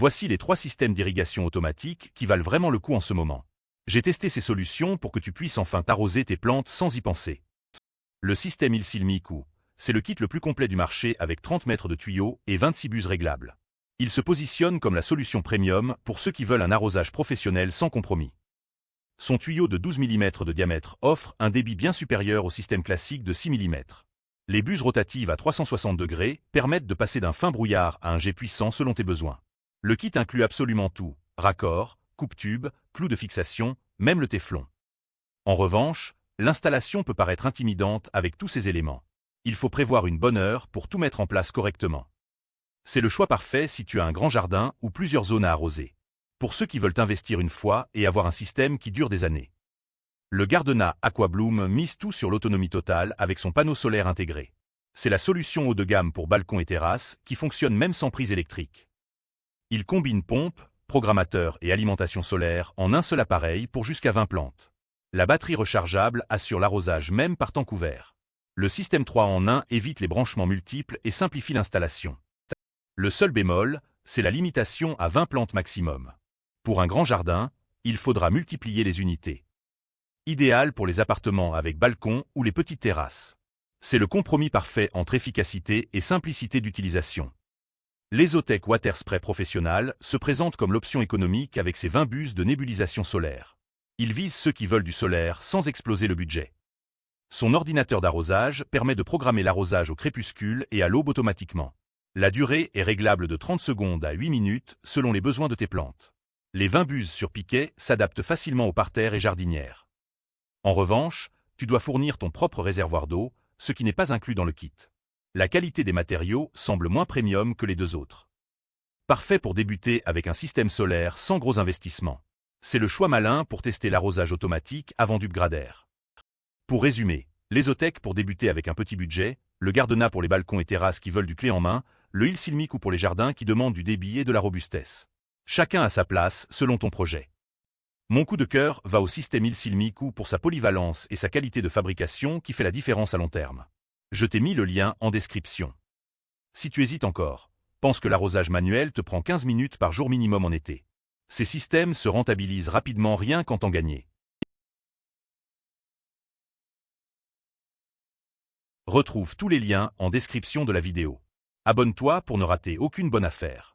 Voici les 3 systèmes d'irrigation automatique qui valent vraiment le coup en ce moment. J'ai testé ces solutions pour que tu puisses enfin t'arroser tes plantes sans y penser. Le système Il Silmiku, c'est le kit le plus complet du marché avec 30 mètres de tuyaux et 26 buses réglables. Il se positionne comme la solution premium pour ceux qui veulent un arrosage professionnel sans compromis. Son tuyau de 12 mm de diamètre offre un débit bien supérieur au système classique de 6 mm. Les buses rotatives à 360 degrés permettent de passer d'un fin brouillard à un jet puissant selon tes besoins. Le kit inclut absolument tout, raccord, coupe-tube, clous de fixation, même le téflon. En revanche, l'installation peut paraître intimidante avec tous ces éléments. Il faut prévoir une bonne heure pour tout mettre en place correctement. C'est le choix parfait si tu as un grand jardin ou plusieurs zones à arroser. Pour ceux qui veulent investir une fois et avoir un système qui dure des années. Le Gardena Aquabloom mise tout sur l'autonomie totale avec son panneau solaire intégré. C'est la solution haut de gamme pour balcons et terrasses qui fonctionne même sans prise électrique. Il combine pompe, programmateur et alimentation solaire en un seul appareil pour jusqu'à 20 plantes. La batterie rechargeable assure l'arrosage même par temps couvert. Le système 3 en 1 évite les branchements multiples et simplifie l'installation. Le seul bémol, c'est la limitation à 20 plantes maximum. Pour un grand jardin, il faudra multiplier les unités. Idéal pour les appartements avec balcon ou les petites terrasses. C'est le compromis parfait entre efficacité et simplicité d'utilisation. L'Esotec Water Spray Professional se présente comme l'option économique avec ses 20 buses de nébulisation solaire. Il vise ceux qui veulent du solaire sans exploser le budget. Son ordinateur d'arrosage permet de programmer l'arrosage au crépuscule et à l'aube automatiquement. La durée est réglable de 30 secondes à 8 minutes selon les besoins de tes plantes. Les 20 buses sur piquet s'adaptent facilement aux parterres et jardinières. En revanche, tu dois fournir ton propre réservoir d'eau, ce qui n'est pas inclus dans le kit. La qualité des matériaux semble moins premium que les 2 autres. Parfait pour débuter avec un système solaire sans gros investissement. C'est le choix malin pour tester l'arrosage automatique avant d'upgrader. Pour résumer, l'Esotec pour débuter avec un petit budget, le Gardena pour les balcons et terrasses qui veulent du clé en main, le Il Silmiku pour les jardins qui demandent du débit et de la robustesse. Chacun a sa place selon ton projet. Mon coup de cœur va au système Il Silmiku pour sa polyvalence et sa qualité de fabrication qui fait la différence à long terme. Je t'ai mis le lien en description. Si tu hésites encore, pense que l'arrosage manuel te prend 15 minutes par jour minimum en été. Ces systèmes se rentabilisent rapidement rien qu'en temps gagné. Retrouve tous les liens en description de la vidéo. Abonne-toi pour ne rater aucune bonne affaire.